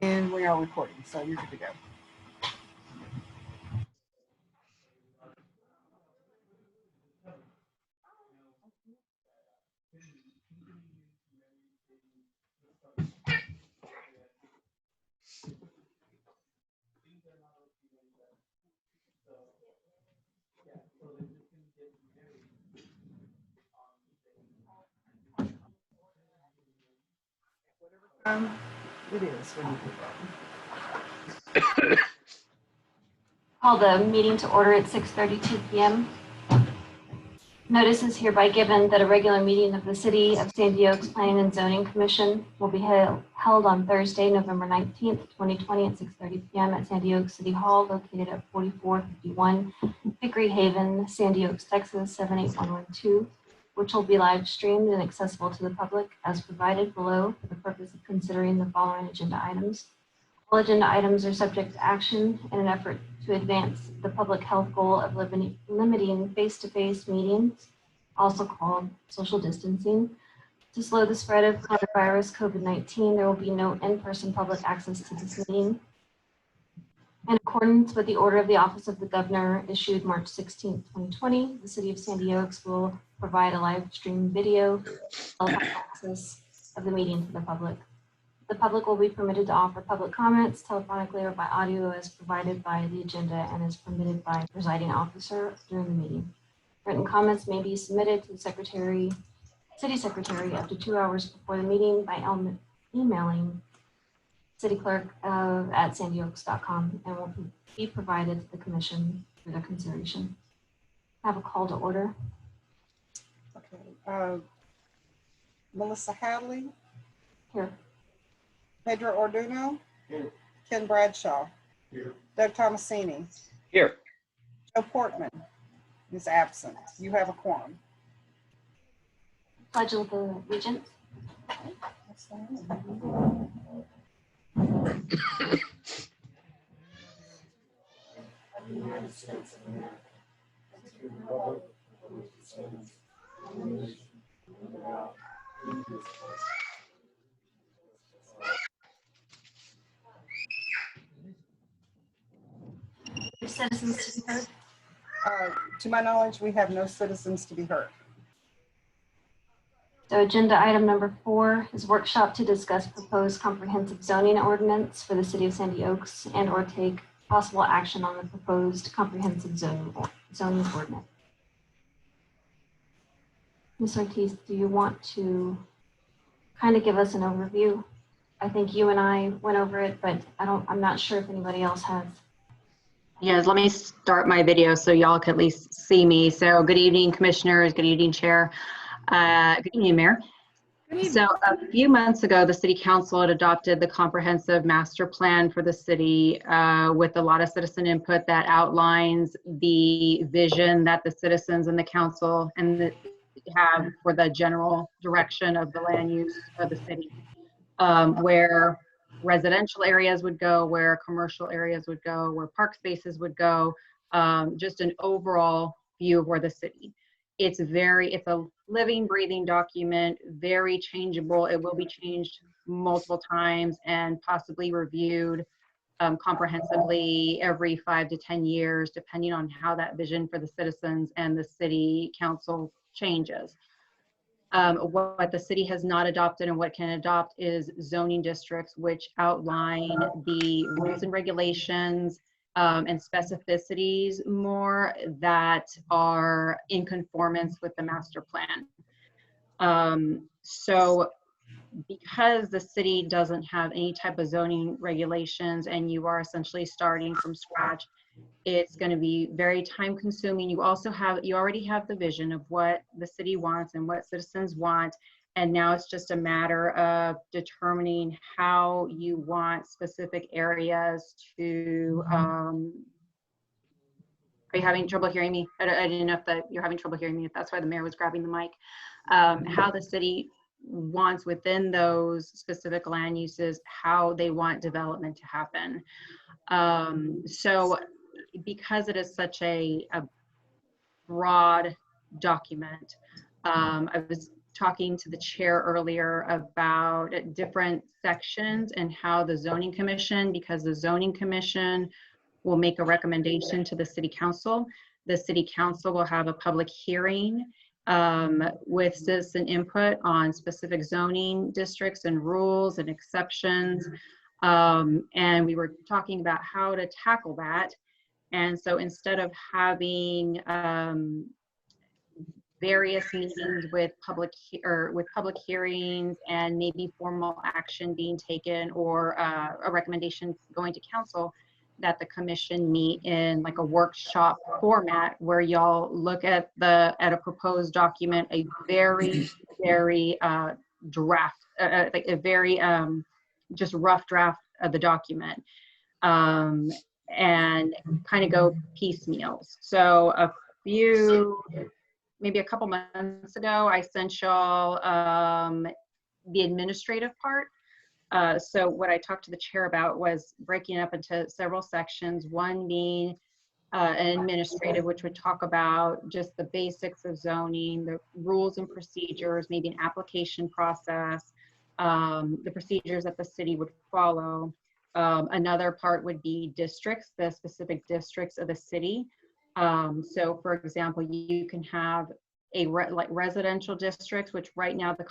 And we are recording, so you're good to go. It is when you do that. Call the meeting to order at 6:32 p.m. Notice is hereby given that a regular meeting of the City of Sandy Oaks Planning and Zoning Commission will be held on Thursday, November 19th, 2020 at 6:30 p.m. at Sandy Oaks City Hall, located at 4451 Hickory Haven, Sandy Oaks, Texas 78112, which will be live streamed and accessible to the public as provided below for the purpose of considering the following agenda items. All agenda items are subject to action in an effort to advance the public health goal of limiting face-to-face meetings, also called social distancing. To slow the spread of coronavirus COVID-19, there will be no in-person public access to this meeting. In accordance with the order of the Office of the Governor issued March 16, 2020, the City of Sandy Oaks will provide a live stream video access of the meeting to the public. The public will be permitted to offer public comments telephonically or by audio as provided by the agenda and as permitted by the presiding officer during the meeting. Written comments may be submitted to the City Secretary up to 2 hours before the meeting by emailing cityclerk@sandyoaks.com and will be provided to the commission for their consideration. I have a call to order. Okay. Melissa Hadley. Here. Pedro Orduno. Here. Ken Bradshaw. Here. Doug Tomasini. Here. Joe Portman is absent. You have a quorum. Pledge of Allegiance. United States of America, and to the republic for which it stands, one nation, under God, indivisible. Citizens to be heard. To my knowledge, we have no citizens to be heard. So agenda item number 4 is workshop to discuss proposed comprehensive zoning ordinance for the City of Sandy Oaks and or take possible action on the proposed comprehensive zoning ordinance. Ms. Ortiz, do you want to kind of give us an overview? I think you and I went over it, but I'm not sure if anybody else has. Yes, let me start my video so y'all can at least see me. So good evening, commissioners. Good evening, chair. Good evening, Mayor. Good evening. So a few months ago, the City Council had adopted the comprehensive master plan for the city with a lot of citizen input that outlines the vision that the citizens and the council have for the general direction of the land use of the city, where residential areas would go, where commercial areas would go, where park spaces would go, just an overall view of where the city. It's a living, breathing document, very changeable. It will be changed multiple times and possibly reviewed comprehensively every 5 to 10 years, depending on how that vision for the citizens and the city council changes. What the city has not adopted and what can adopt is zoning districts, which outline the rules and regulations and specificities more that are in conformance with the master plan. So because the city doesn't have any type of zoning regulations and you are essentially starting from scratch, it's going to be very time consuming. You already have the vision of what the city wants and what citizens want. And now it's just a matter of determining how you want specific areas to, are you having trouble hearing me? I didn't know if you're having trouble hearing me, if that's why the mayor was grabbing the mic. How the city wants within those specific land uses, how they want development to happen. So because it is such a broad document, I was talking to the chair earlier about different sections and how the zoning commission, because the zoning commission will make a recommendation to the city council. The city council will have a public hearing with citizen input on specific zoning districts and rules and exceptions. And we were talking about how to tackle that. And so instead of having various meetings with public hearings and maybe formal action being taken or a recommendation going to council, that the commission meet in like a workshop format where y'all look at a proposed document, a very draft, like a very just rough draft of the document, and kind of go piecemeals. So maybe a couple months ago, I sent y'all the administrative part. So what I talked to the chair about was breaking up into several sections, one being an administrative, which would talk about just the basics of zoning, the rules and procedures, maybe an application process, the procedures that the city would follow. Another part would be districts, the specific districts of the city. So for example, you can have like residential districts, which right now the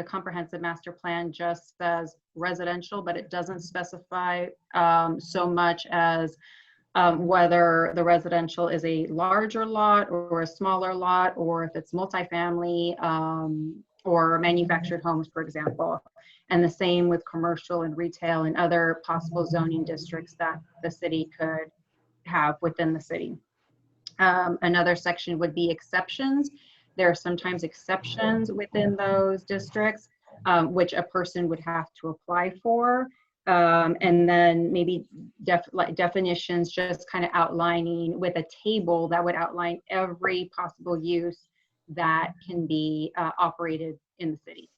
comprehensive master plan just says residential, but it doesn't specify so much as whether the residential is a larger lot or a smaller lot, or if it's multifamily or manufactured homes, for example. And the same with commercial and retail and other possible zoning districts that the city could have within the city. Another section would be exceptions. There are sometimes exceptions within those districts, which a person would have to apply for. And then maybe definitions, just kind of outlining with a table that would outline every possible use that can be operated in the city.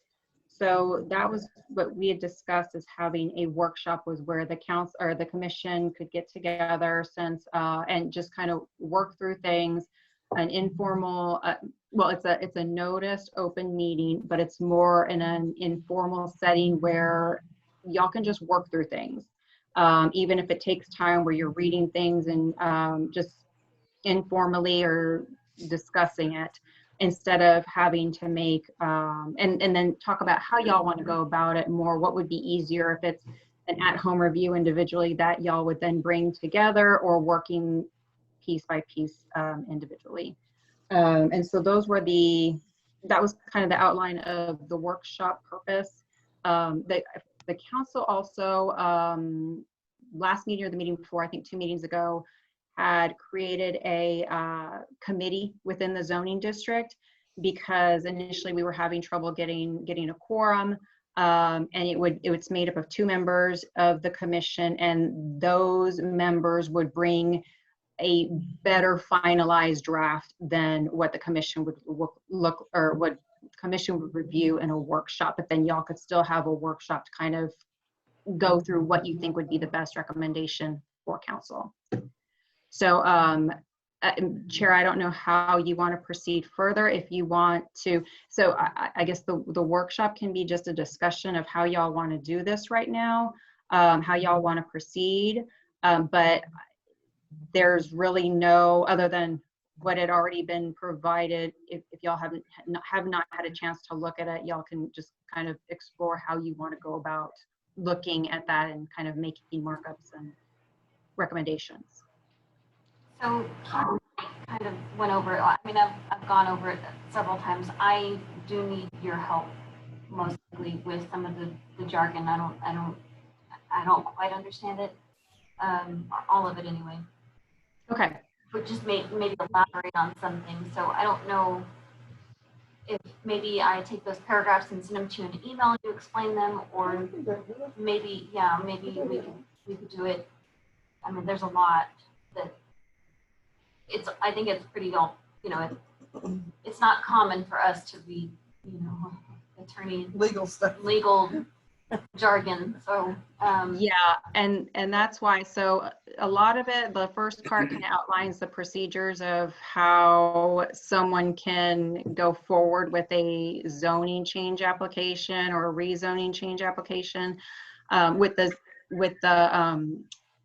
So that was what we had discussed, as having a workshop was where the council or the commission could get together and just kind of work through things. An informal, well, it's a noticed open meeting, but it's more in an informal setting where y'all can just work through things. Even if it takes time where you're reading things and just informally or discussing it, instead of having to make, and then talk about how y'all want to go about it more, what would be easier if it's an at-home review individually that y'all would then bring together, or working piece by piece individually. And so those were that was kind of the outline of the workshop purpose. The council also, last meeting or the meeting before, I think 2 meetings ago, had created a committee within the zoning district, because initially we were having trouble getting a quorum, and it's made up of 2 members of the commission, and those members would bring a better finalized draft than what the commission would look, or what commission would review in a workshop. But then y'all could still have a workshop to kind of go through what you think would be the best recommendation for council. So, Chair, I don't know how you want to proceed further. If you want to, so I guess the workshop can be just a discussion of how y'all want to do this right now, how y'all want to proceed. But there's really no, other than what had already been provided, if y'all have not had a chance to look at it, y'all can just kind of explore how you want to go about looking at that and kind of making markups and recommendations. So kind of went over it. I mean, I've gone over it several times. I do need your help mostly with some of the jargon. I don't quite understand it. All of it anyway. Okay. But just maybe elaborate on some things. So I don't know if maybe I take those paragraphs and send them to you in an email and you explain them, or maybe, yeah, maybe we could do it. I mean, there's a lot that I think it's pretty, it's not common for us to read, attorney Legal stuff. Legal jargon. So yeah, and that's why. So a lot of it, the first part kind of outlines the procedures of how someone can go forward with a zoning change application or a rezoning change application. With the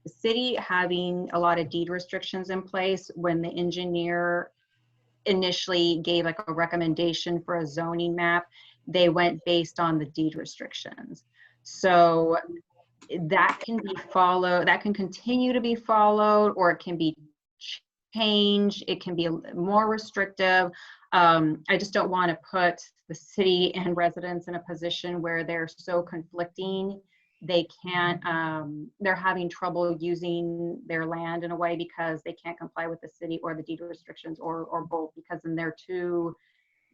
city having a lot of deed restrictions in place, when the engineer initially gave like a recommendation for a zoning map, they went based on the deed restrictions. So that can be followed, that can continue to be followed, or it can be changed. It can be more restrictive. I just don't want to put the city and residents in a position where they're so conflicting. They can't, they're having trouble using their land in a way because they can't comply with the city or the deed restrictions, or both, because then they're two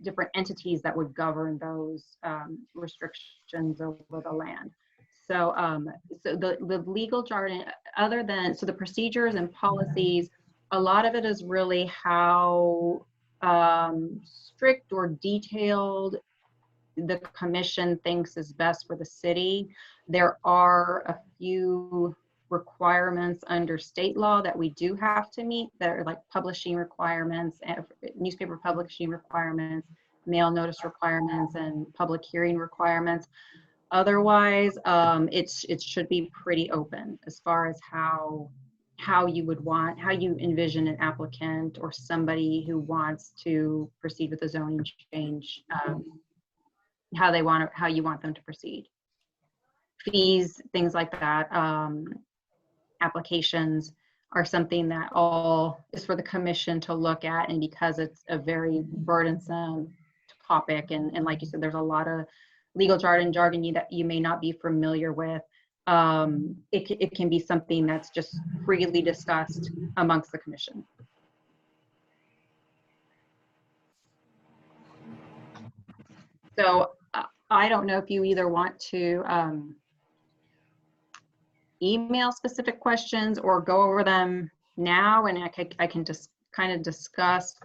different entities that would govern those restrictions over the land. So, so the legal jargon, other than, so the procedures and policies, a lot of it is really how strict or detailed the commission thinks is best for the city. There are a few requirements under state law that we do have to meet that are like publishing requirements, newspaper publishing requirements, mail notice requirements, and public hearing requirements. Otherwise, it should be pretty open as far as how you would want, how you envision an applicant or somebody who wants to proceed with a zoning change, how you want them to proceed. Fees, things like that, applications are something that all is for the commission to look at, and because it's a very burdensome topic, and like you said, there's a lot of legal jargon that you may not be familiar with, it can be something that's just freely discussed amongst the commission. So I don't know if you either want to email specific questions or go over them now, and I can just kind of discuss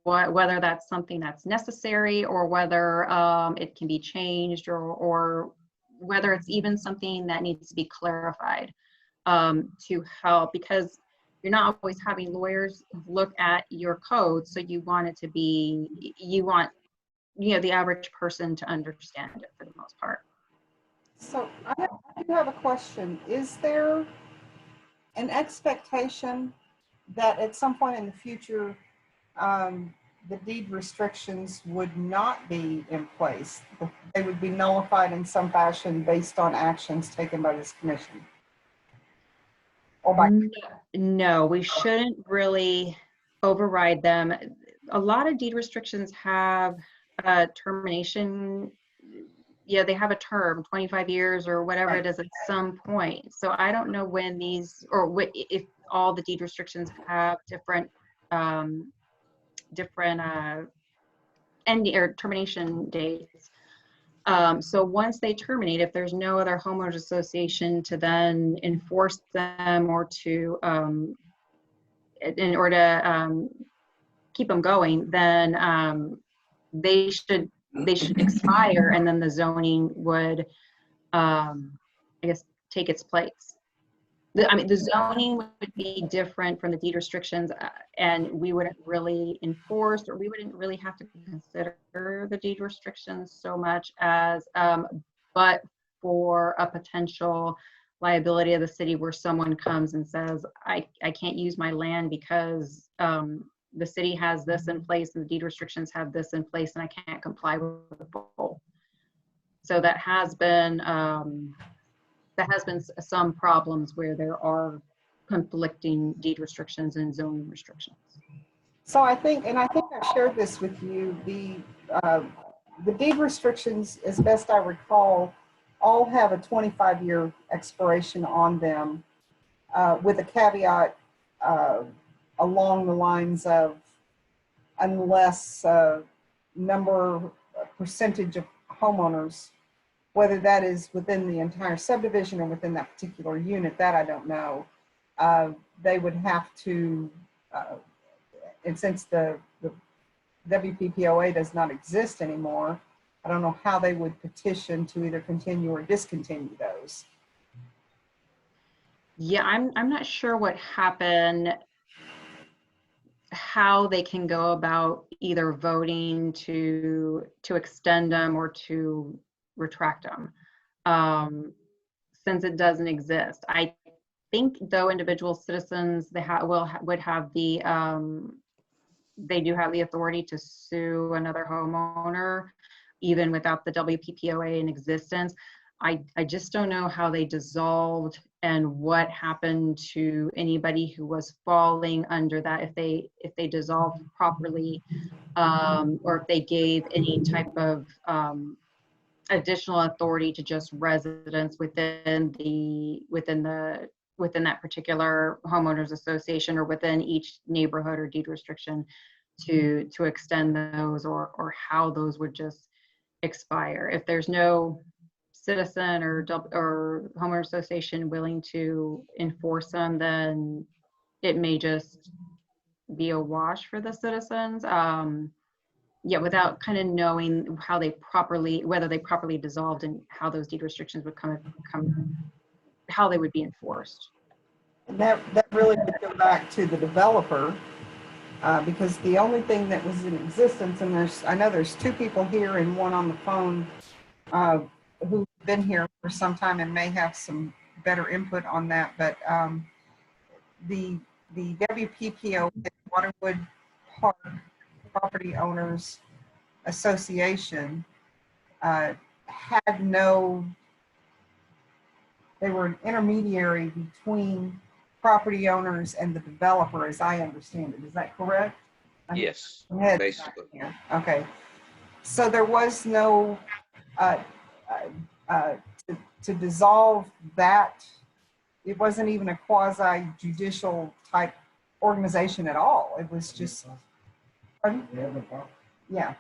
whether that's something that's necessary, or whether it can be changed, or whether it's even something that needs to be clarified to help, because you're not always having lawyers look at your code, so you want it to be, you want, you know, the average person to understand it for the most part. So I do have a question. Is there an expectation that at some point in the future, the deed restrictions would not be in place? They would be nullified in some fashion based on actions taken by this commission? Or by No, we shouldn't really override them. A lot of deed restrictions have termination. Yeah, they have a term, 25 years or whatever Right. it is at some point. So I don't know when these, or if all the deed restrictions have different end or termination dates. So once they terminate, if there's no other homeowners association to then enforce them, or to in order to keep them going, then they should expire, and then the zoning would, I guess, take its place. The zoning would be different from the deed restrictions, and we wouldn't really enforce, or we wouldn't really have to consider the deed restrictions so much as, but for a potential liability of the city where someone comes and says, I can't use my land because the city has this in place and the deed restrictions have this in place, and I can't comply with both. So that has been some problems where there are conflicting deed restrictions and zoning restrictions. So I think I shared this with you, the deed restrictions, as best I recall, all have a 25-year expiration on them, with a caveat along the lines of, unless percentage of homeowners, whether that is within the entire subdivision or within that particular unit, that I don't know, they would have to, and since the WPPOA does not exist anymore, I don't know how they would petition to either continue or discontinue those. Yeah, I'm not sure what happened, how they can go about either voting to extend them or to retract them, since it doesn't exist. I think though individual citizens, they would have the they do have the authority to sue another homeowner even without the WPPOA in existence. I just don't know how they dissolved and what happened to anybody who was falling under that, if they dissolved properly, or if they gave any type of additional authority to just residents within that particular homeowners association or within each neighborhood or deed restriction to extend those, or how those would just expire. If there's no citizen or homeowner association willing to enforce them, then it may just be a wash for the citizens. Yeah, without kind of knowing how whether they properly dissolved and how those deed restrictions would how they would be enforced. And that really would go back to the developer, because the only thing that was in existence, and I know there's two people here and one on the phone who've been here for some time and may have some better input on that, but the WPPO, Waterwood Park Property Owners Association, had they were an intermediary between property owners and the developer, as I understand it. Is that correct? Yes, Ahead. basically. Okay. So there was no, uh, to dissolve that, it wasn't even a quasi judicial type organization at all. It was just, pardon? Yeah.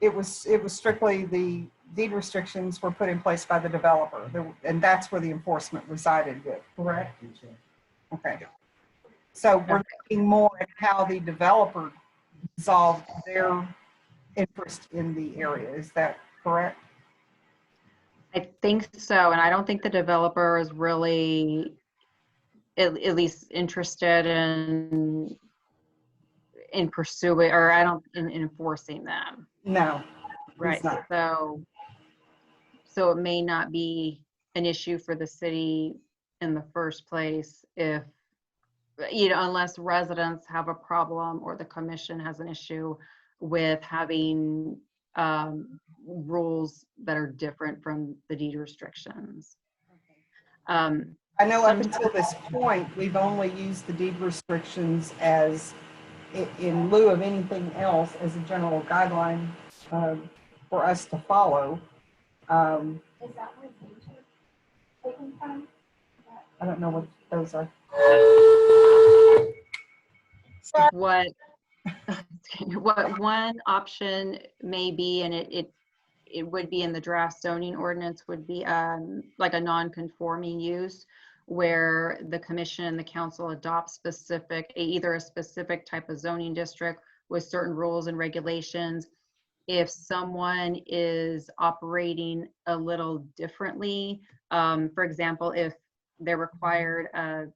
It was strictly the deed restrictions were put in place by the developer, and that's where the enforcement resided with, correct? Okay. So we're looking more at how the developer dissolved their interest in the area. Is that correct? I think so, and I don't think the developer is really at least interested in pursuing, or in enforcing them. No. Right. not. So it may not be an issue for the city in the first place if, unless residents have a problem or the commission has an issue with having rules that are different from the deed restrictions. I know up until this point, we've only used the deed restrictions as, in lieu of anything else, as a general guideline for us to follow. Is that where things are taken from? I don't know what those are. What one option may be, and it would be in the draft zoning ordinance, would be like a non-conforming use, where the commission and the council adopt either a specific type of zoning district with certain rules and regulations. If someone is operating a little differently, for example, if they're required a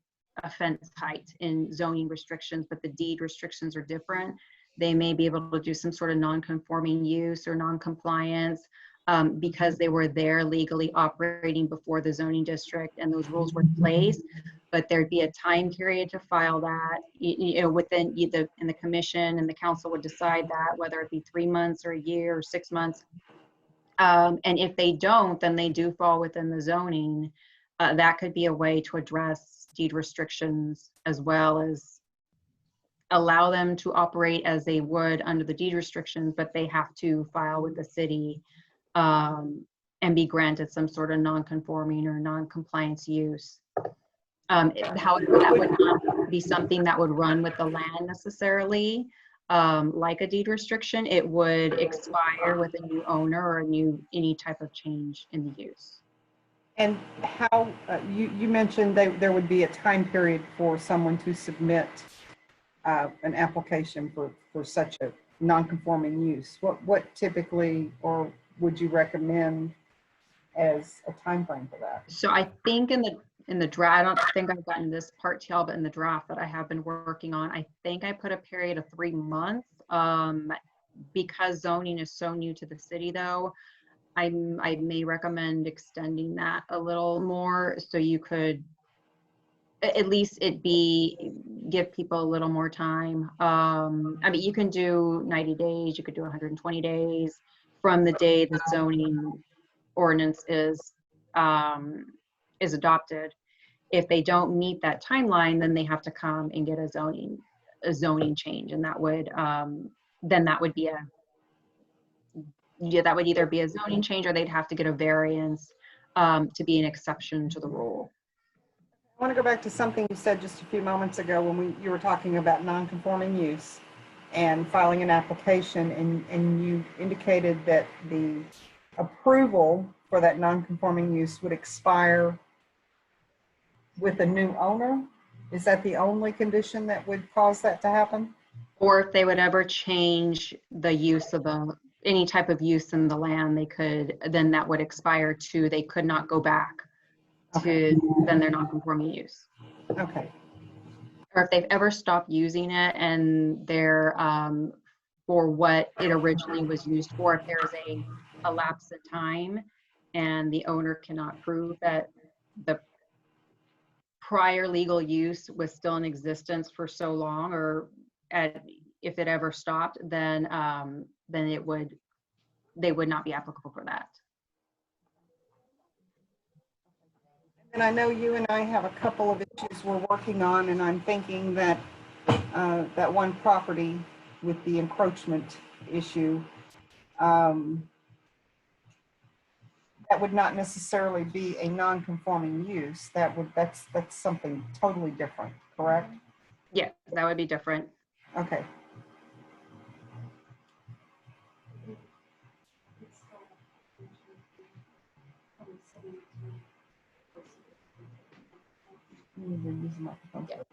fence height in zoning restrictions, but the deed restrictions are different, they may be able to do some sort of non-conforming use or non-compliance because they were there legally operating before the zoning district and those rules were in place. But there'd be a time period to file that, within and the commission and the council would decide that, whether it be 3 months or a year or 6 months. And if they don't, then they do fall within the zoning. That could be a way to address deed restrictions, as well as allow them to operate as they would under the deed restrictions, but they have to file with the city and be granted some sort of non-conforming or non-compliance use. However, that would not be something that would run with the land necessarily, like a deed restriction. It would expire with a new owner or any type of change in the use. And how, you mentioned there would be a time period for someone to submit an application for such a non-conforming use. What typically, or would you recommend as a time frame for that? So I think in in the draft, I don't think I've gotten this part to y'all, but in the draft that I have been working on, I think I put a period of 3 months. Because zoning is so new to the city though, I may recommend extending that a little more so you could at least give people a little more time. I mean, you can do 90 days, you could do 120 days from the day the zoning ordinance is adopted. If they don't meet that timeline, then they have to come and get a zoning change, and that would then that would be that would either be a zoning change or they'd have to get a variance to be an exception to the rule. I want to go back to something you said just a few moments ago when you were talking about non-conforming use and filing an application, and you indicated that the approval for that non-conforming use would expire with a new owner. Is that the only condition that would cause that to happen? Or if they would ever change the use of any type of use in the land, then that would expire too. They could not go back to then their non-conforming use. Okay. Or if they've ever stopped using it and they're for what it originally was used for, if there's a lapse in time and the owner cannot prove that the prior legal use was still in existence for so long, or if it ever stopped, then they would not be applicable for that. And I know you and I have a couple of issues we're working on, and I'm thinking that that one property with the encroachment issue, that would not necessarily be a non-conforming use. That's something totally different, correct? Yeah, that would be different. Okay.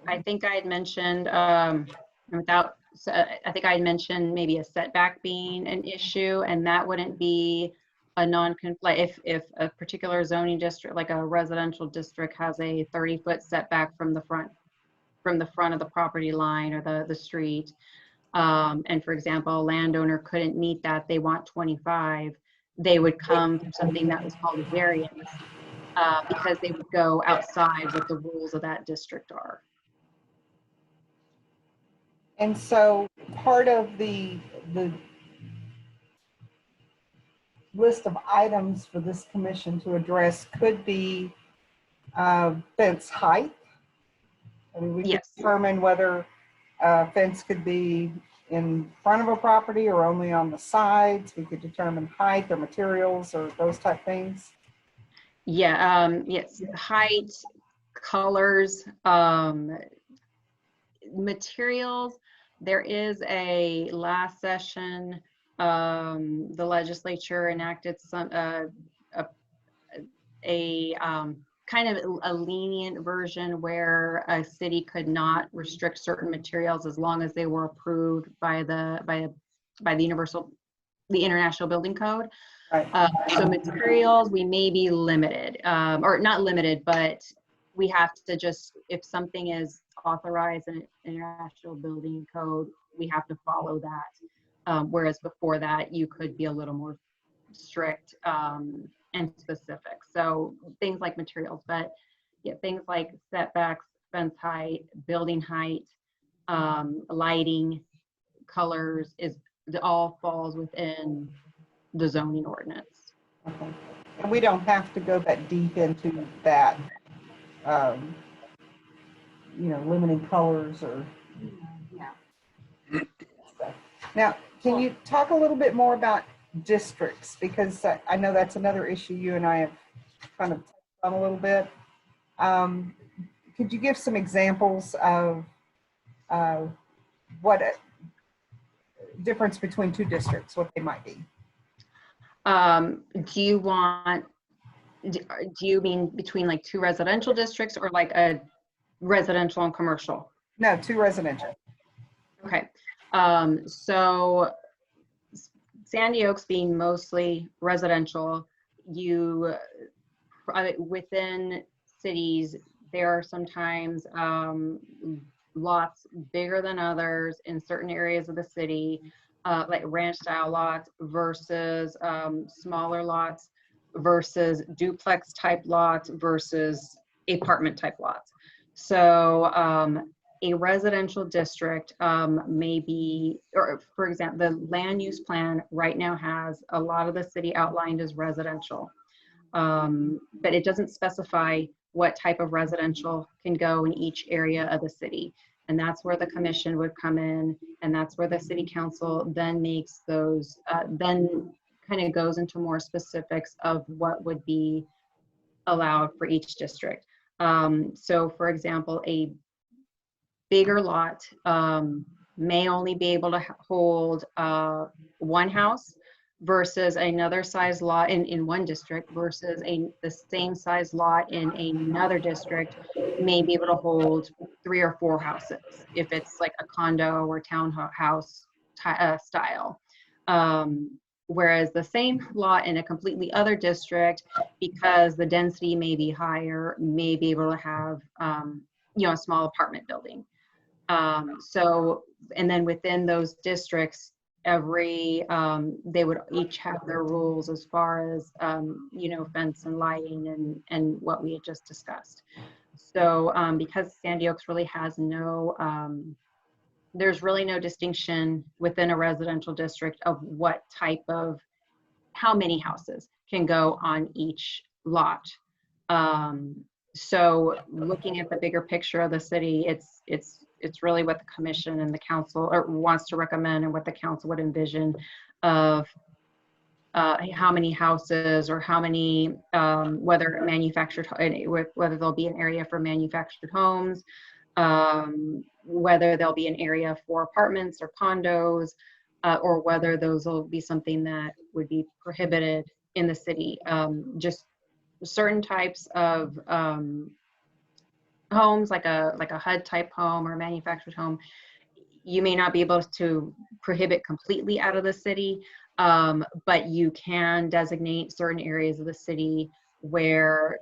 I think I had mentioned I think I had mentioned maybe a setback being an issue, and that wouldn't be a non-conflict if a particular zoning district, like a residential district, has a 30-foot setback from the front of the property line or the street. And for example, a landowner couldn't meet that, they want 25, they would come for something that was called a variance because they would go outside what the rules of that district are. And so part of the list of items for this commission to address could be fence height. I mean, we could determine whether fence could be in front of a property or only on the sides. We could determine height or materials or those type things. Yeah, yes, height, colors, materials. There is a last session, the legislature enacted some kind of a lenient version where a city could not restrict certain materials as long as they were approved by the International Building Code. Right. So materials, we may be limited, or not limited, but we have to just, if something is authorized in International Building Code, we have to follow that. Whereas before that, you could be a little more strict and specific. So things like materials, but yeah, things like setbacks, fence height, building height, lighting, colors, all falls within the zoning ordinance. Okay. And we don't have to go that deep into that, limiting colors or. Now, can you talk a little bit more about districts? Because I know that's another issue you and I have kind of touched on a little bit. Could you give some examples of what a difference between two districts, what they might be? Do you mean between like two residential districts or like a residential and commercial? No, two residential. Okay. So Sandy Oaks being mostly residential, within cities, there are sometimes lots bigger than others in certain areas of the city, like ranch style lots versus smaller lots versus duplex type lots versus apartment type lots. So a residential district may be, or for example, the land use plan right now has a lot of the city outlined as residential, but it doesn't specify what type of residential can go in each area of the city. And that's where the commission would come in, and that's where the city council then makes those, then kind of goes into more specifics of what would be allowed for each district. So for example, a bigger lot may only be able to hold one house versus another size lot in one district versus the same size lot in another district may be able to hold 3 or 4 houses if it's like a condo or townhouse style. Whereas the same lot in a completely other district, because the density may be higher, may be able to have you know, a small apartment building. So, and then within those districts, they would each have their rules as far as, you know, fence and lighting and what we had just discussed. So because Sandy Oaks really has no, there's really no distinction within a residential district of what type of, how many houses can go on each lot. So looking at the bigger picture of the city, it's really what the commission and the council wants to recommend and what the council would envision of how many houses or how many, whether manufactured, whether there'll be an area for manufactured homes, whether there'll be an area for apartments or condos, or whether those will be something that would be prohibited in the city. Just certain types of homes, like a HUD type home or a manufactured home, you may not be able to prohibit completely out of the city, but you can designate certain areas of the city where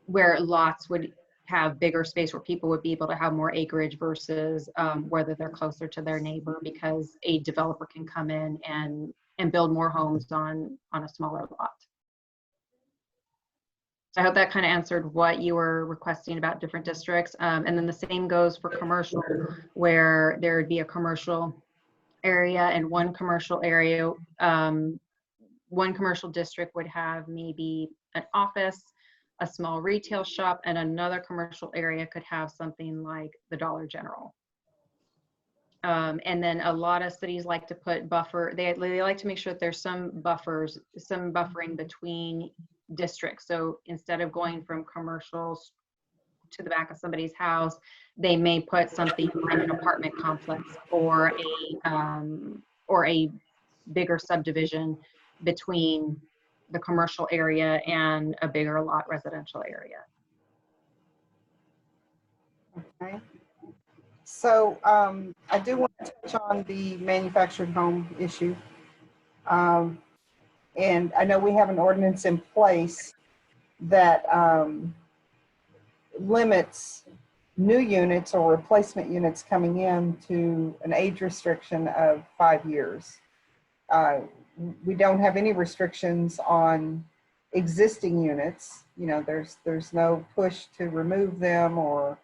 lots would have bigger space, where people would be able to have more acreage versus whether they're closer to their neighbor, because a developer can come in and build more homes on a smaller lot. So I hope that kind of answered what you were requesting about different districts. And then the same goes for commercial, where there would be a commercial area, and one commercial area, one commercial district would have maybe an office, a small retail shop, and another commercial area could have something like the Dollar General. And then a lot of cities like to put buffer, they like to make sure that there's some buffers, some buffering between districts. So instead of going from commercials to the back of somebody's house, they may put something like an apartment complex or a bigger subdivision between the commercial area and a bigger lot residential area. Okay. So I do want to touch on the manufactured home issue. And I know we have an ordinance in place that limits new units or replacement units coming in to an age restriction of 5 years. We don't have any restrictions on existing units. You know, there's no push to remove them, or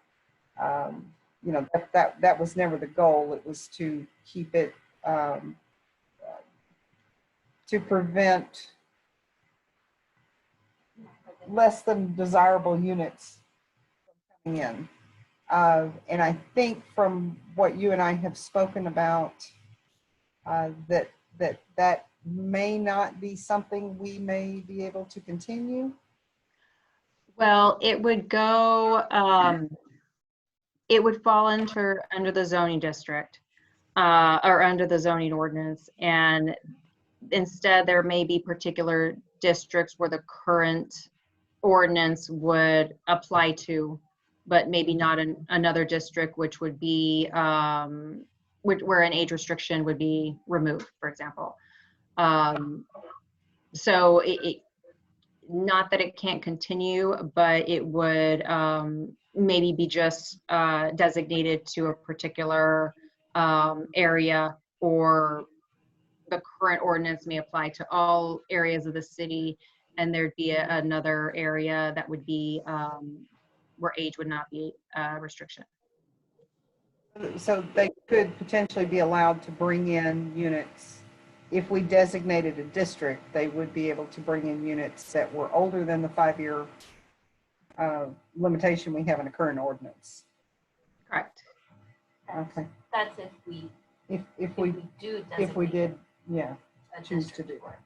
you know, that was never the goal. It was to keep it, to prevent less than desirable units from coming in. And I think from what you and I have spoken about, that may not be something we may be able to continue. Well, it would go, it would fall under the zoning district, or under the zoning ordinance. And instead, there may be particular districts where the current ordinance would apply to, but maybe not in another district, which would be, where an age restriction would be removed, for example. So not that it can't continue, but it would maybe be just designated to a particular area, or the current ordinance may apply to all areas of the city, and there'd be another area that would be where age would not be a restriction. So they could potentially be allowed to bring in units. If we designated a district, they would be able to bring in units that were older than the 5-year limitation we have in the current ordinance. Correct. Okay. That's if we, If if we, we do if we designate did, yeah, a choose to district do for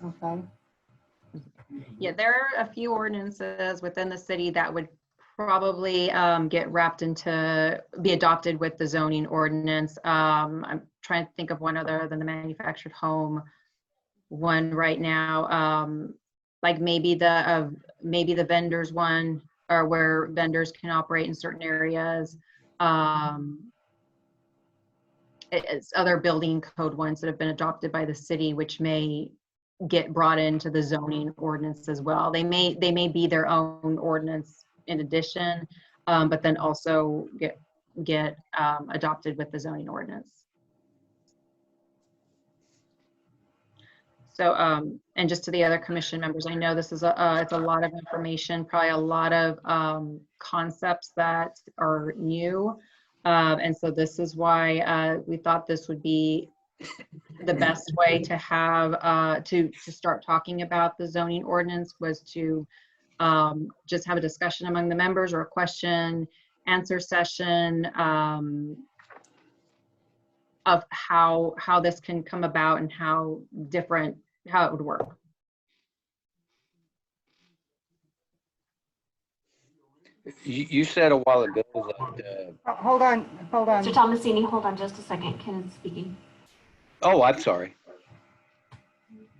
it. okay. Yeah, there are a few ordinances within the city that would probably get wrapped into, be adopted with the zoning ordinance. I'm trying to think of one other than the manufactured home one right now. Like maybe the vendors one, or where vendors can operate in certain areas. It's other building code ones that have been adopted by the city, which may get brought into the zoning ordinance as well. They may be their own ordinance in addition, but then also get adopted with the zoning ordinance. So, and just to the other commission members, I know this is it's a lot of information, probably a lot of concepts that are new. And so this is why we thought this would be the best way to have to start talking about the zoning ordinance, was to just have a discussion among the members, or a question answer session of how this can come about and how it would work. You said a while ago that, Hold on. Mr. Thomasini, hold on just a second. Ken is speaking. oh, I'm sorry.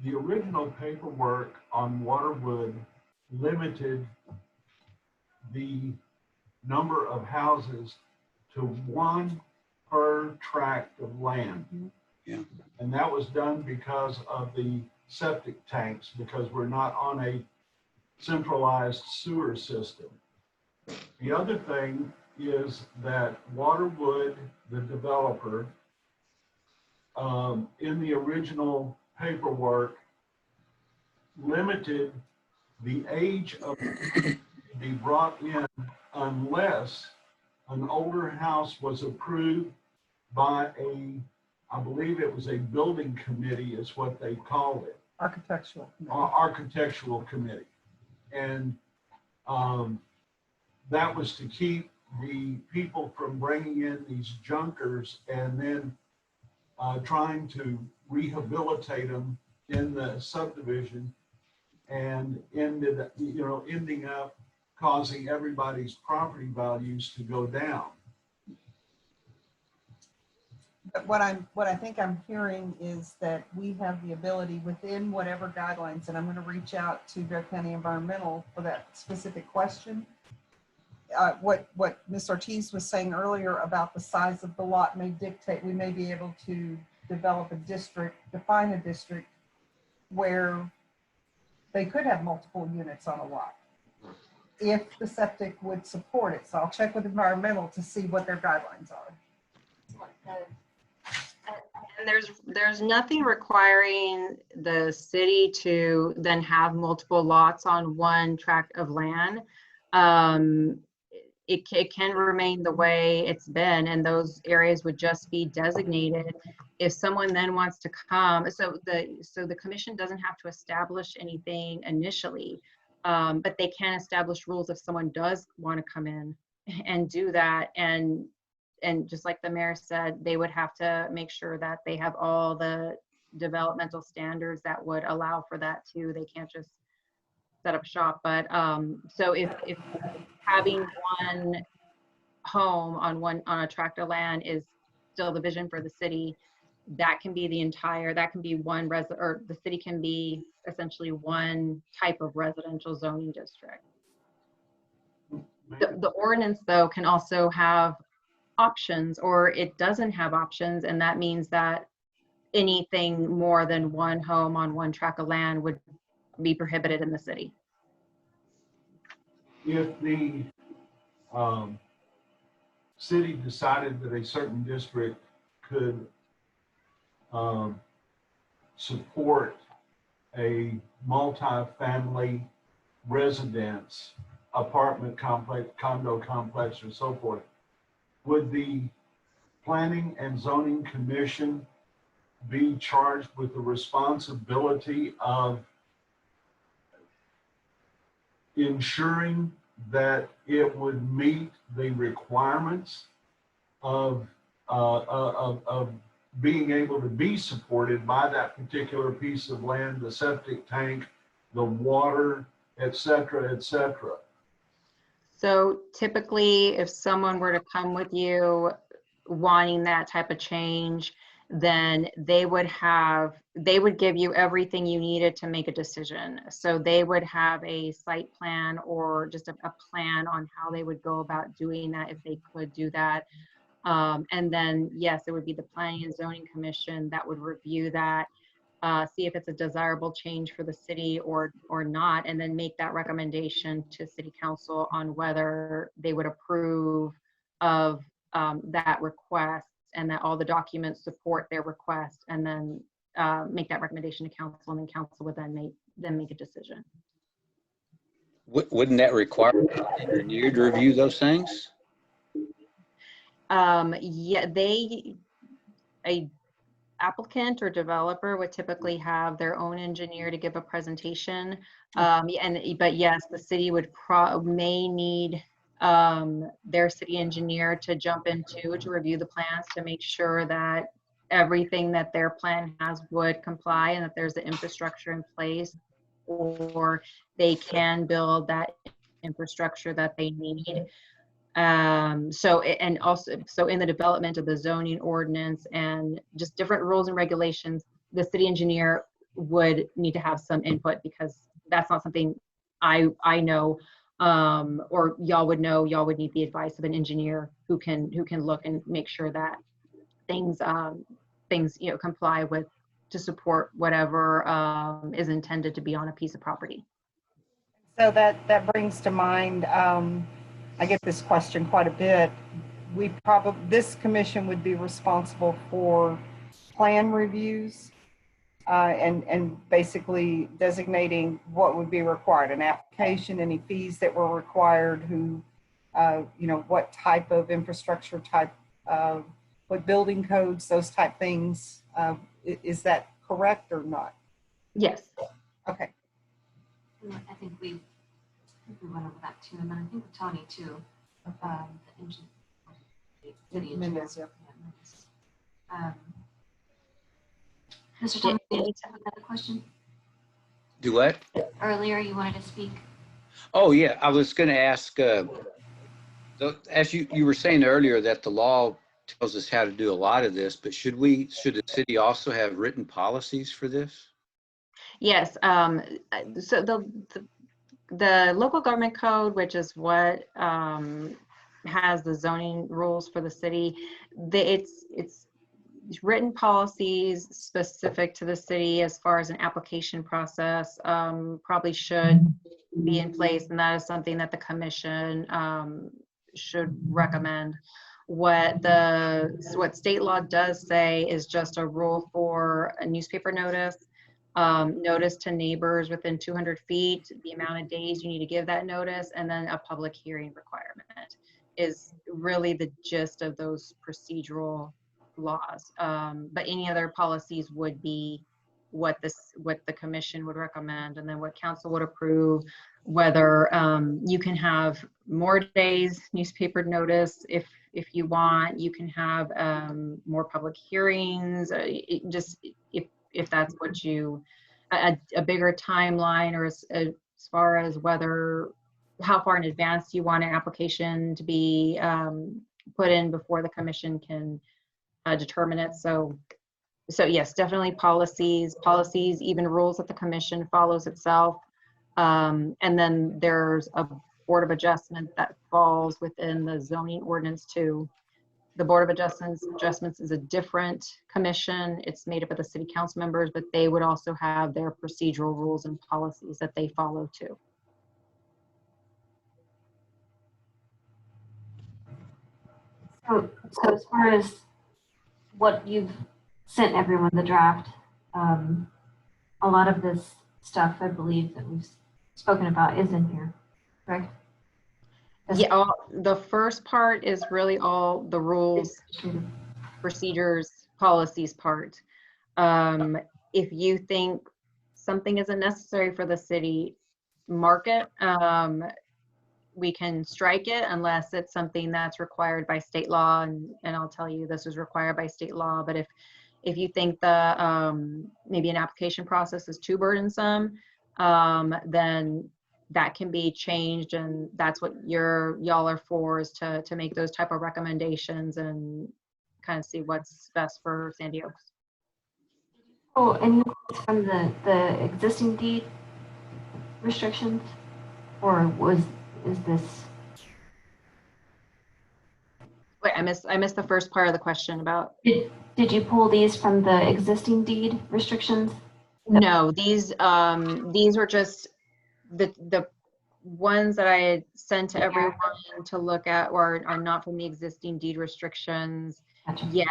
The original paperwork on Waterwood limited the number of houses to 1 per tract of land. Yeah. And that was done because of the septic tanks, because we're not on a centralized sewer system. The other thing is that Waterwood, the developer, in the original paperwork, limited the age of to be brought in unless an older house was approved by I believe it was a building committee is what they called it. Architectural. Architectural committee. And that was to keep the people from bringing in these junkers and then trying to rehabilitate them in the subdivision, and ending up causing everybody's property values to go down. But what I think I'm hearing is that we have the ability within whatever guidelines, and I'm going to reach out to Bear County Environmental for that specific question. What Ms. Ortiz was saying earlier about the size of the lot may dictate, we may be able to develop a district, define a district where they could have multiple units on a lot, if the septic would support it. So I'll check with environmental to see what their guidelines are. And there's nothing requiring the city to then have multiple lots on one tract of land. It can remain the way it's been, and those areas would just be designated. If someone then wants to come, so the commission doesn't have to establish anything initially, but they can establish rules if someone does want to come in and do that. And just like the mayor said, they would have to make sure that they have all the developmental standards that would allow for that too. They can't just set up shop. But so if having one home on a tract of land is still the vision for the city, that can be one or the city can be essentially one type of residential zoning district. The ordinance though can also have options, or it doesn't have options, and that means that anything more than one home on one tract of land would be prohibited in the city. If the city decided that a certain district could support a multi-family residence, apartment complex, condo complex, or so forth, would the Planning and Zoning Commission be charged with the responsibility of ensuring that it would meet the requirements of being able to be supported by that particular piece of land, the septic tank, the water, et cetera, et cetera? So typically, if someone were to come with you wanting that type of change, then they would give you everything you needed to make a decision. So they would have a site plan or just a plan on how they would go about doing that, if they could do that. And then, yes, it would be the Planning and Zoning Commission that would review that, see if it's a desirable change for the city or not, and then make that recommendation to City Council on whether they would approve of that request, and that all the documents support their request, and then make that recommendation to council, and then council would then make a decision. Wouldn't that require an engineer to review those things? Yeah, a applicant or developer would typically have their own engineer to give a presentation. But yes, the city may need their city engineer to jump into to review the plans to make sure that everything that their plan has would comply, and that there's the infrastructure in place, or they can build that infrastructure that they need. So in the development of the zoning ordinance and just different rules and regulations, the city engineer would need to have some input, because that's not something I know, or y'all would know. Y'all would need the advice of an engineer who can look and make sure that things comply with, to support whatever is intended to be on a piece of property. So that brings to mind, I get this question quite a bit. This commission would be responsible for plan reviews, and basically designating what would be required, an application, any fees that were required, what type of infrastructure what building codes, those type things. Is that correct or not? Yes. Okay. I think we went over that too, and then I think with Tony too. The city engineer. Mendez, yeah. Mr. Tony, did you have another question? Do what? Earlier, you wanted to speak. Oh, yeah, I was going to ask, as you were saying earlier that the law tells us how to do a lot of this, but should the city also have written policies for this? Yes. So the local government code, which is what has the zoning rules for the city, it's written policies specific to the city as far as an application process, probably should be in place, and that is something that the commission should recommend. What state law does say is just a rule for a newspaper notice, notice to neighbors within 200 feet, the amount of days you need to give that notice, and then a public hearing requirement is really the gist of those procedural laws. But any other policies would be what the commission would recommend, and then what council would approve, whether you can have more days newspaper notice if you want. You can have more public hearings, if that's what a bigger timeline, or as far as how far in advance you want an application to be put in before the commission can determine it. So yes, definitely policies, even rules that the commission follows itself. And then there's a Board of Adjustment that falls within the zoning ordinance too, The Board of Adjustments is a different commission. It's made up of the city council members, but they would also have their procedural rules and policies that they follow too. So as far as what you've sent everyone, the draft, a lot of this stuff, I believe, that we've spoken about is in here, correct? Yeah, the first part is really all the rules, procedures, policies part. If you think something isn't necessary for the city, mark it. We can strike it unless it's something that's required by state law, and I'll tell you this is required by state law. But if you think the maybe an application process is too burdensome, then that can be changed, and that's what y'all are for, is to make those type of recommendations and kind of see what's best for Sandy Oaks. Oh, any from the existing deed restrictions, or is this? Wait, I missed the first part of the question about. Did you pull these from the existing deed restrictions? No, these were just the ones that I had sent to everyone to look at, or are not from the existing deed restrictions Gotcha. yet.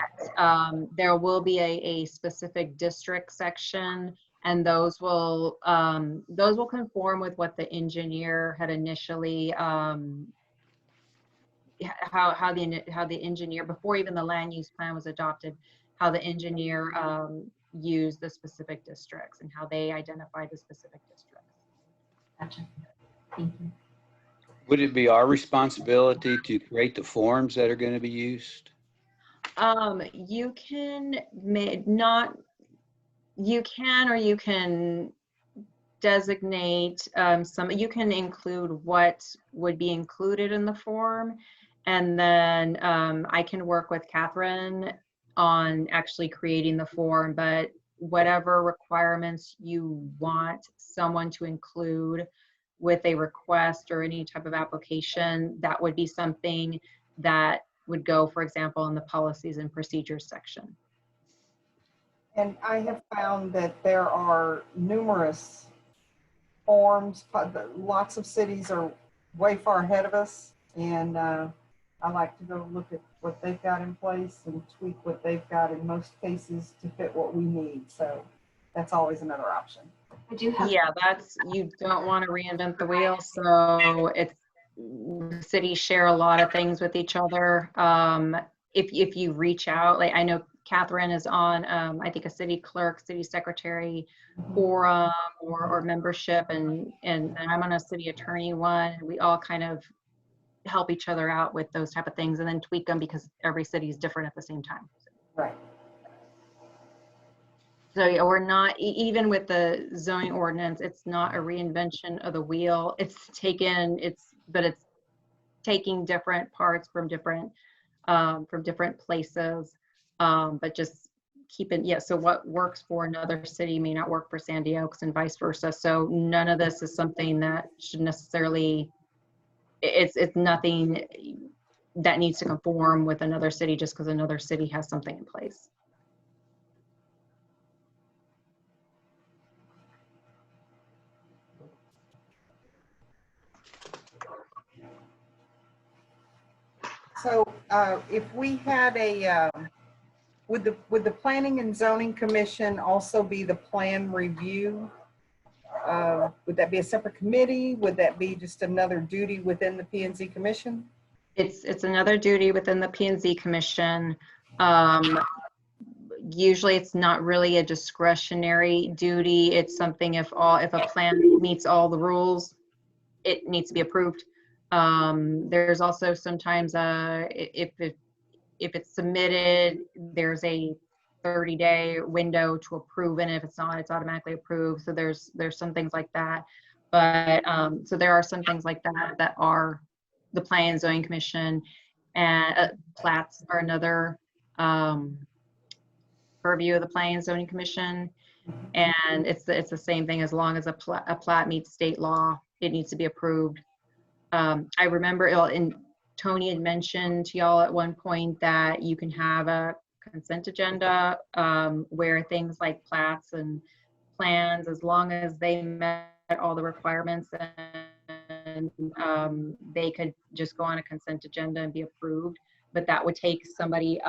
There will be a specific district section, and those will conform with what the engineer had initially how the engineer, before even the land use plan was adopted, how the engineer used the specific districts and how they identified the specific districts. Gotcha. Thank you. Would it be our responsibility to create the forms that are going to be used? You can or you can designate you can include what would be included in the form, and then I can work with Catherine on actually creating the form, but whatever requirements you want someone to include with a request or any type of application, that would be something that would go, for example, in the policies and procedures section. And I have found that there are numerous forms. Lots of cities are way far ahead of us, and I like to go look at what they've got in place and tweak what they've got in most cases to fit what we need. So that's always another option. I do have. Yeah, you don't want to reinvent the wheel. So cities share a lot of things with each other. If you reach out, like I know Catherine is on, I think a city clerk, city secretary forum or membership, and I'm on a city attorney one. And we all kind of help each other out with those type of things and then tweak them because every city is different at the same time. Right. So yeah, we're not, even with the zoning ordinance, it's not a reinvention of the wheel. It's taking different parts from different places, but just so what works for another city may not work for Sandy Oaks and vice versa. So none of this is something that should necessarily, it's nothing that needs to conform with another city just because another city has something in place. So if we had would the Planning and Zoning Commission also be the plan review? Would that be a separate committee? Would that be just another duty within the P&Z Commission? It's another duty within the P&Z Commission. Usually it's not really a discretionary duty. It's something if a plan meets all the rules, it needs to be approved. There's also sometimes if it's submitted, there's a 30-day window to approve, and if it's not, it's automatically approved. So there's some things like that. But so there are some things like that are the Planning and Zoning Commission, and plats are another purview of the Planning and Zoning Commission. And it's the same thing. As long as a plat meets state law, it needs to be approved. I remember in Tony had mentioned to y'all at one point that you can have a consent agenda where things like plats and plans, as long as they met all the requirements, and they could just go on a consent agenda and be approved. But that would take somebody,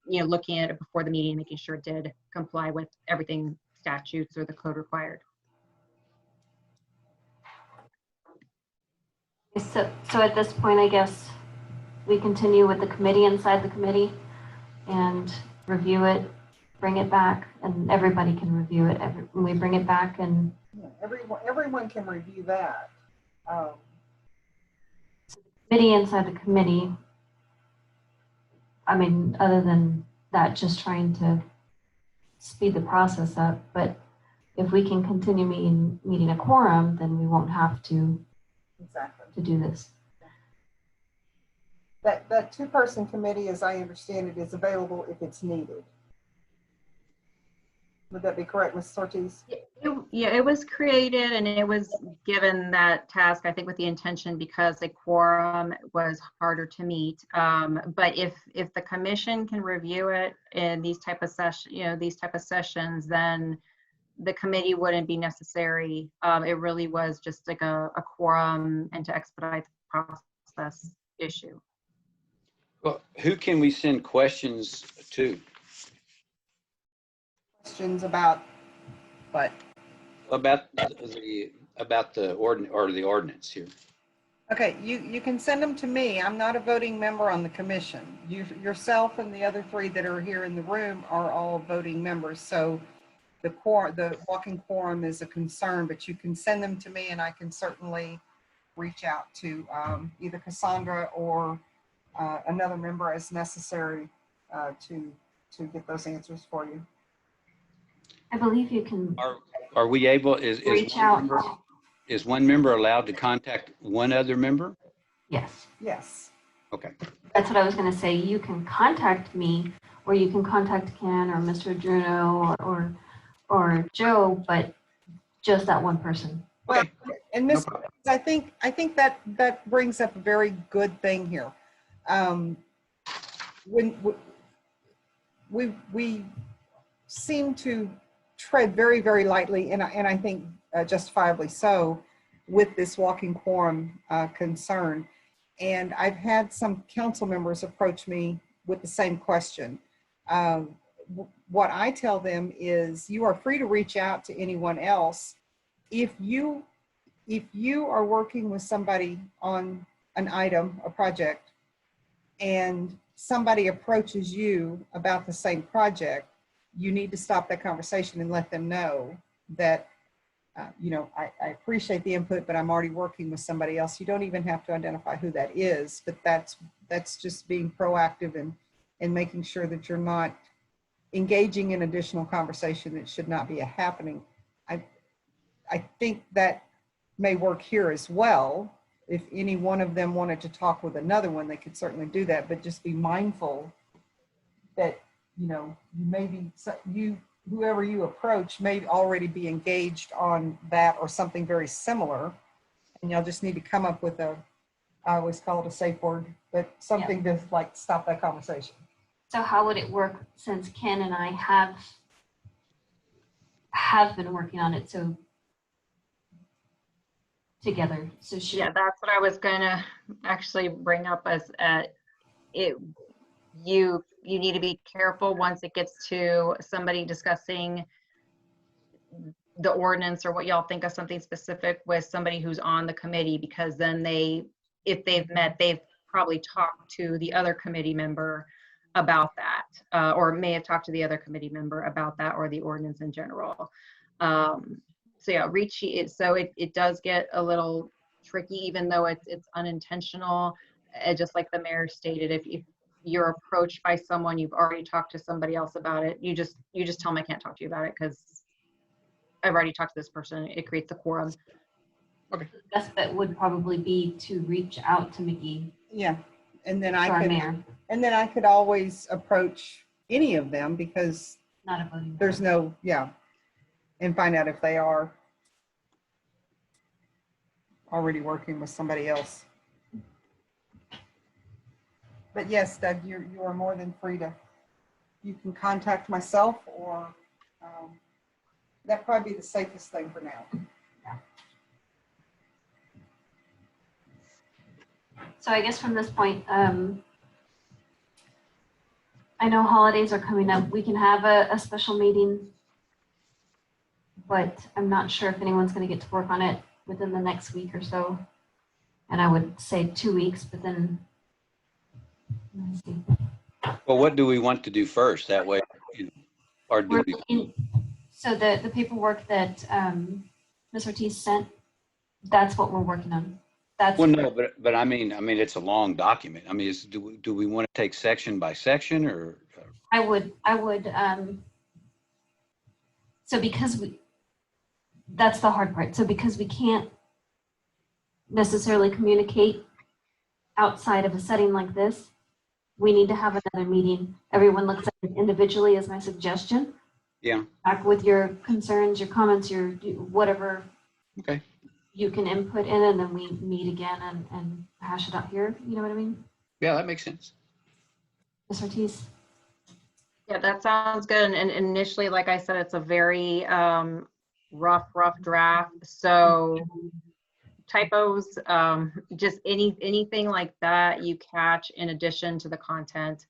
looking at it before the meeting, making sure it did comply with everything statutes or the code required. So at this point, I guess we continue with the committee inside the committee and review it, bring it back, and everybody can review it. When we bring it back, and Yeah, everyone can review that. committee inside the committee, I mean, other than that, just trying to speed the process up. But if we can continue meeting a quorum, then we won't have to Exactly. do this. That two-person committee, as I understand it, is available if it's needed. Would that be correct, Ms. Ortiz? Yeah, it was created and it was given that task, I think, with the intention because a quorum was harder to meet. But if the commission can review it in these type of sessions, then the committee wouldn't be necessary. It really was just like a quorum and to expedite the process issue. Well, who can we send questions to? Questions about what? About the ordinance here. Okay, you can send them to me. I'm not a voting member on the commission. Yourself and the other three that are here in the room are all voting members. So the walking quorum is a concern, but you can send them to me and I can certainly reach out to either Cassandra or another member as necessary to get those answers for you. I believe you can Are we able, reach out. is one member allowed to contact one other member? Yes, Yes. Okay. that's what I was going to say. You can contact me, or you can contact Ken or Mr. Druno or Joe, but just that one person. Well, and Ms. No problem. I think that brings up a very good thing here. When we seem to tread very, very lightly, and I think justifiably so, with this walking quorum concern. And I've had some council members approach me with the same question. What I tell them is you are free to reach out to anyone else. If you are working with somebody on an item, a project, and somebody approaches you about the same project, you need to stop that conversation and let them know that, I appreciate the input, but I'm already working with somebody else. You don't even have to identify who that is, but that's just being proactive and making sure that you're not engaging in additional conversation that should not be happening. I think that may work here as well. If any one of them wanted to talk with another one, they could certainly do that, but just be mindful that, you may be, whoever you approach may already be engaged on that or something very similar. And you'll just need to come up with I always call it a safe word, but something to like stop that conversation. So how would it work, since Ken and I have been working on it together? So Yeah, that's what I was gonna actually bring up as you need to be careful once it gets to somebody discussing the ordinance or what y'all think of something specific with somebody who's on the committee, because then if they've met, they've probably talked to the other committee member about that, or may have talked to the other committee member about that or the ordinance in general. So yeah, it does get a little tricky, even though it's unintentional. Just like the mayor stated, if you're approached by someone, you've already talked to somebody else about it, you just tell them I can't talk to you about it because I've already talked to this person. It creates a quorum. the best bet would probably be to reach out to Mickey, Yeah. And then our mayor, I could always approach any of them because not a voting member. there's no, and find out if they are already working with somebody else. But yes, Doug, you are more than free to, you can contact myself or that'd probably be the safest thing for now. So I guess from this point, I know holidays are coming up. We can have a special meeting, but I'm not sure if anyone's going to get to work on it within the next week or so. And I would say 2 weeks, but then, let me see. Well, what do we want to do first? That way, or do We're we? looking, so the paperwork that Ms. Ortiz sent, that's what we're working on. That's Well, no, but I mean, it's a long document. I mean, do we want to take section by section or? I would, so because that's the hard part. So because we can't necessarily communicate outside of a setting like this, we need to have another meeting. Everyone looks at it individually is my suggestion. Yeah. Back with your concerns, your comments, your whatever. Okay. You can input in, and then we meet again and hash it out here. You know what I mean? Yeah, that makes sense. Ms. Ortiz? Yeah, that sounds good. And initially, like I said, it's a very rough draft. So typos, just anything like that you catch in addition to the content,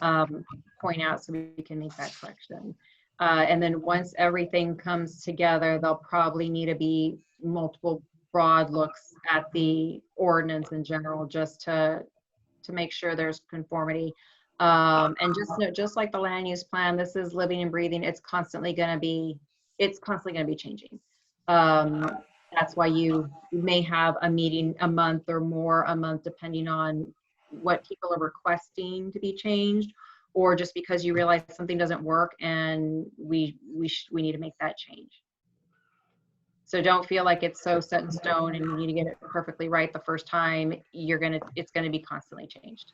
point out so we can make that correction. And then once everything comes together, there'll probably need to be multiple broad looks at the ordinance in general, just to make sure there's conformity. And just like the land use plan, this is living and breathing. It's constantly going to be changing. That's why you may have a meeting a month or more a month, depending on what people are requesting to be changed, or just because you realize something doesn't work and we need to make that change. So don't feel like it's so set in stone and you need to get it perfectly right the first time. It's gonna be constantly changed.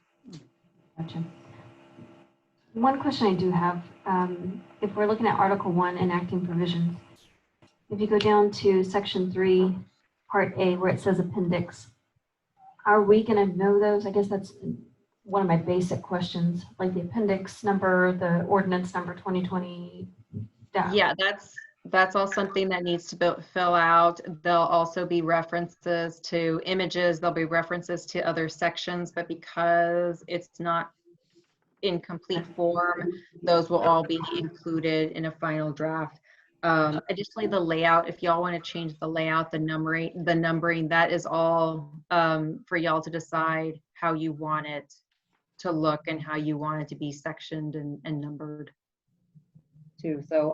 Gotcha. One question I do have, if we're looking at Article 1, enacting provisions, if you go down to Section 3, Part A, where it says appendix, are we going to know those? I guess that's one of my basic questions, like the appendix number, the ordinance number 2020. Yeah, that's all something that needs to fill out. There'll also be references to images. There'll be references to other sections, but because it's not in complete form, those will all be included in a final draft. Additionally, the layout, if y'all want to change the layout, the numbering, that is all for y'all to decide how you want it to look and how you want it to be sectioned and numbered too. So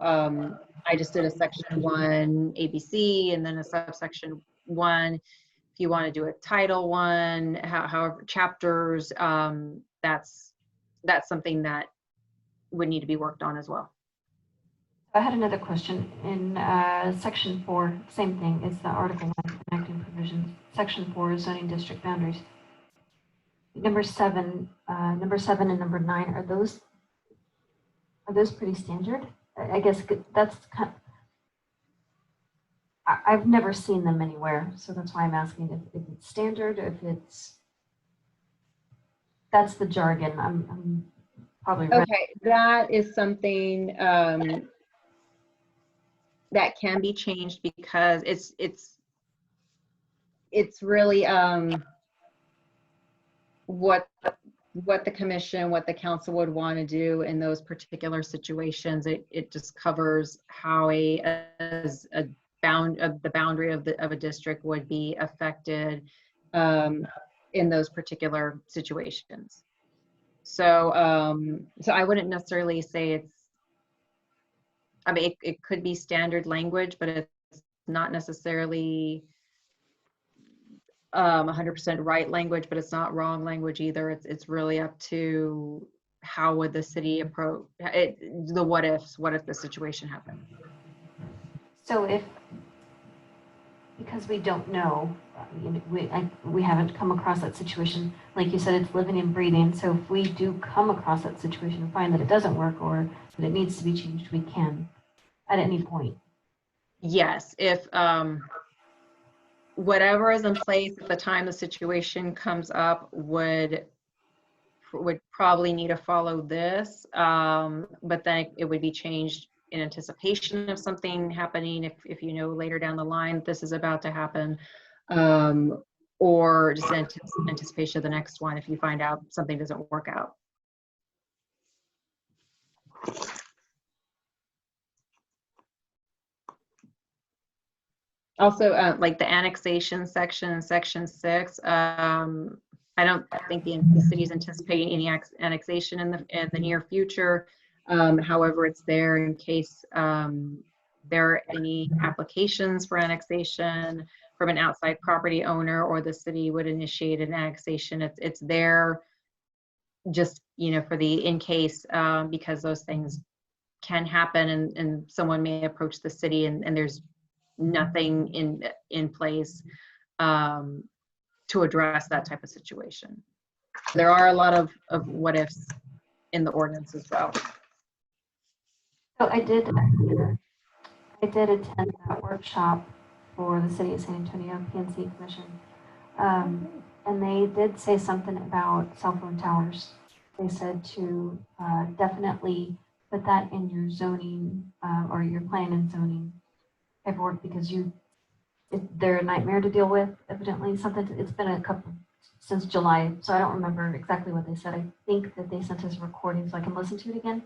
I just did a section 1 ABC and then a subsection 1. If you want to do a title 1, however, chapters, that's something that would need to be worked on as well. I had another question. In Section 4, same thing, it's the Article 1, enacting provisions. Section 4, zoning district boundaries. Number 7 and number 9, are those pretty standard? I guess that's kind of, I've never seen them anywhere, so that's why I'm asking if it's standard, if that's the jargon. I'm probably right. Okay, that is something that can be changed because it's really what the commission, what the council would want to do in those particular situations. It just covers how the boundary of a district would be affected in those particular situations. So I wouldn't necessarily say it's, I mean, it could be standard language, but it's not necessarily 100% right language, but it's not wrong language either. It's really up to how would the city approach it, the what if the situation happened. So because we don't know, we haven't come across that situation. Like you said, it's living and breathing. So if we do come across that situation and find that it doesn't work or that it needs to be changed, we can at any point. Yes, if whatever is in place at the time the situation comes up would would probably need to follow this, but then it would be changed in anticipation of something happening if you know later down the line this is about to happen, or just anticipation of the next one if you find out something doesn't work out. Also, like the annexation section in section 6, I don't think the city's anticipating any annexation in the near future. However, it's there in case there are any applications for annexation from an outside property owner, or the city would initiate an annexation. It's there just, you know, for the in case, because those things can happen, and someone may approach the city and there's nothing in place to address that type of situation. There are a lot of what ifs in the ordinance as well. So I did attend that workshop for the City of San Antonio PNC Commission. And they did say something about cell phone towers. They said to definitely put that in your zoning or your plan and zoning paperwork, because they're a nightmare to deal with, evidently. It's been a couple since July, so I don't remember exactly what they said. I think that they sent us a recording so I can listen to it again.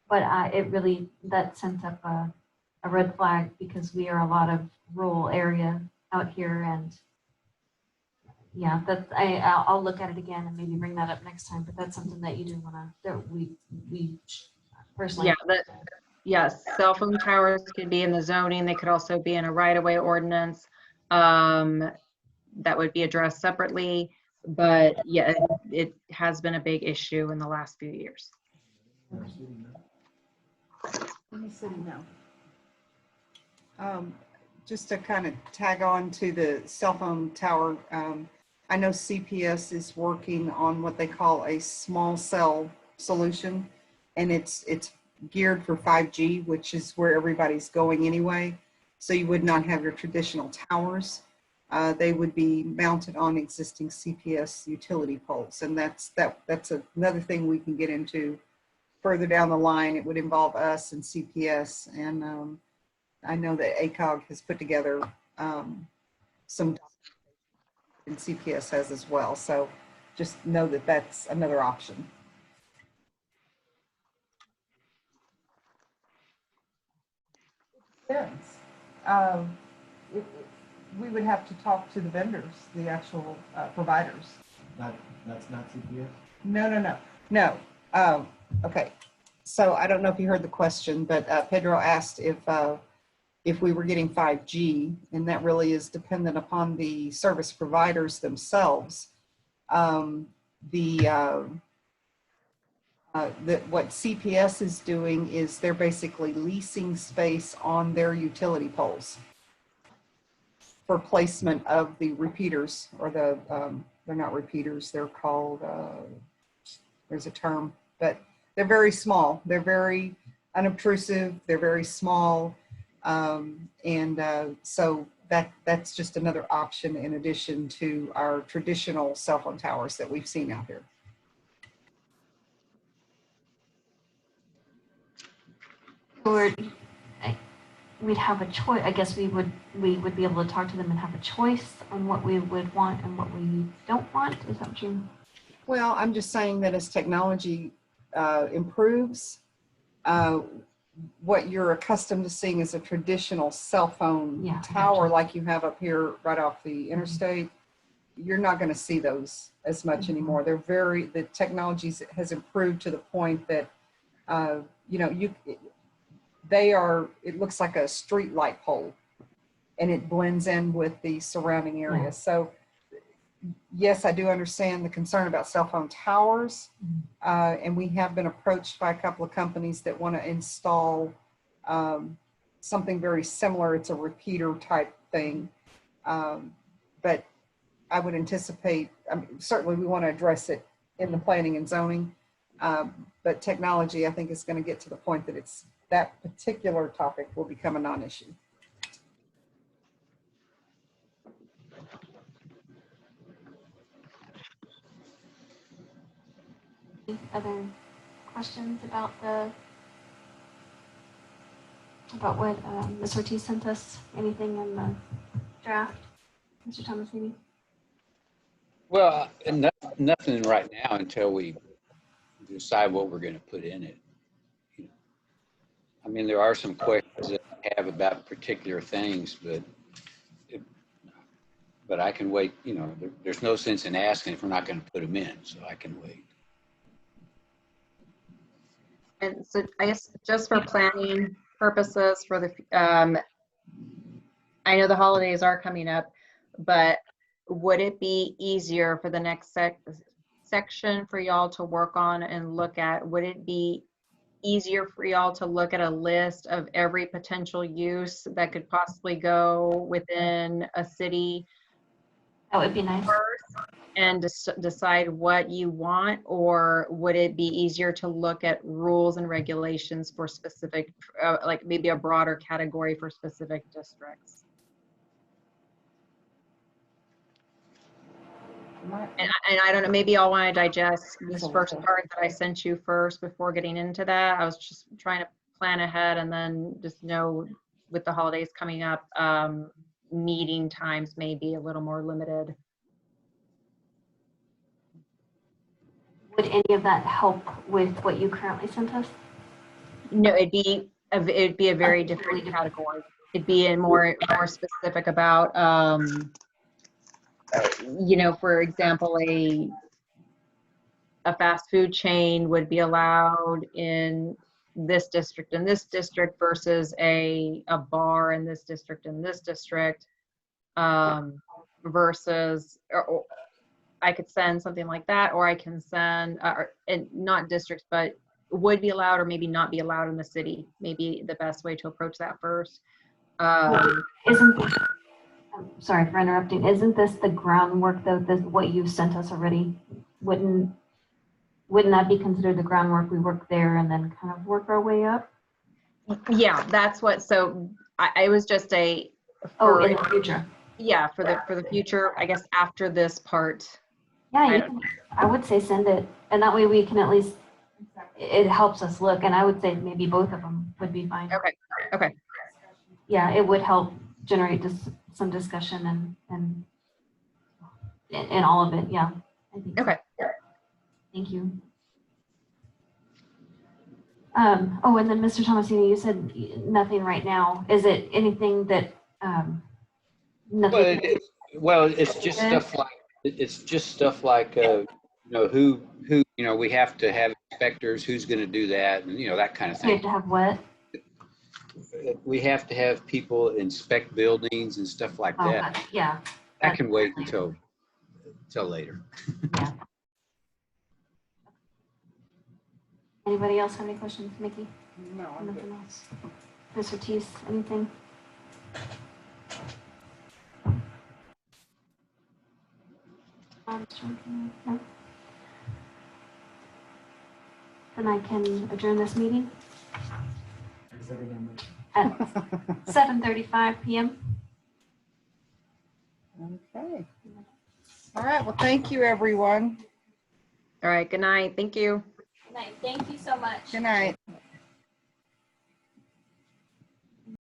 But that sent up a red flag, because we are a lot of rural area out here, and yeah, I'll look at it again and maybe bring that up next time. But that's something that you do want to, that we personally. Yeah, yes, cell phone towers could be in the zoning. They could also be in a right-of-way ordinance that would be addressed separately. But yeah, it has been a big issue in the last few years. In the city now. Just to kind of tag on to the cell phone tower, I know CPS is working on what they call a small cell solution, and it's geared for 5G, which is where everybody's going anyway. So you would not have your traditional towers. They would be mounted on existing CPS utility poles, and that's another thing we can get into further down the line. It would involve us and CPS, and I know that ACOG has put together some, and CPS has as well. So just know that that's another option. Depends. We would have to talk to the vendors, the actual providers. That's not CPS? No. Okay. So I don't know if you heard the question, but Pedro asked if we were getting 5G, and that really is dependent upon the service providers themselves. What CPS is doing is they're basically leasing space on their utility poles for placement of the repeaters, or they're not repeaters, they're called, there's a term, but they're very small. They're very unobtrusive. They're very small. So that's just another option in addition to our traditional cell phone towers that we've seen out here. We'd have a choice. I guess we would be able to talk to them and have a choice on what we would want and what we don't want. Is that what you? Well, I'm just saying that as technology improves, what you're accustomed to seeing is a traditional cell phone tower like you have up here right off the interstate. You're not going to see those as much anymore. The technology has improved to the point that, it looks like a street light pole, and it blends in with the surrounding area. Yeah. So yes, I do understand the concern about cell phone towers. And we have been approached by a couple of companies that want to install something very similar. It's a repeater type thing. But I would anticipate, certainly we want to address it in the planning and zoning. But technology, I think, is going to get to the point that that particular topic will become a non-issue. Any other questions about what Ms. Ortiz sent us? Anything in the draft, Mr. Thomasini? Well, nothing right now until we decide what we're going to put in it. You know, I mean, there are some questions that I have about particular things, but I can wait. You know, there's no sense in asking if we're not going to put them in, so I can wait. And so I guess just for planning purposes for the, I know the holidays are coming up, but would it be easier for the next section for y'all to work on and look at? Would it be easier for y'all to look at a list of every potential use that could possibly go within a city That would be nice. first and decide what you want? Or would it be easier to look at rules and regulations for specific, like maybe a broader category for specific districts? And I don't know, maybe y'all want to digest this first part that I sent you first before getting into that. I was just trying to plan ahead, and then just know with the holidays coming up, meeting times may be a little more limited. Would any of that help with what you currently sent us? No, it'd be a very different category. It'd be a more specific about, you know, for example, a fast food chain would be allowed in this district and this district versus a bar in this district and this district, versus, or I could send something like that, or I can send, and not districts, but would be allowed or maybe not be allowed in the city. Maybe the best way to approach that first. Isn't this, I'm sorry for interrupting, isn't this the groundwork though, what you've sent us already? Wouldn't that be considered the groundwork? We work there and then kind of work our way up? Yeah, that's what, so I was just In the future. yeah, for the future, I guess after this part. Yeah, I would say send it, and that way we can at least, it helps us look, and I would say maybe both of them would be fine. Okay. Yeah, it would help generate just some discussion and all of it, yeah. I think so. Okay. Thank you. Oh, and then Mr. Thomasini, you said nothing right now. Is it anything that, nothing? Well, it's just stuff like, you know, who, you know, we have to have inspectors, who's going to do that, and, you know, that kind of We have thing. to have what? We have to have people inspect buildings and stuff like Oh, that. yeah. That can wait until later. Yeah. Anybody else have any questions, Mickey? No, I'm good. Nothing else. Ms. Ortiz, anything? No? Then I can adjourn this meeting at 7:35 p.m. Okay. All right, well, thank you, everyone. All right, good night. Thank you. Thank you so much. Good night.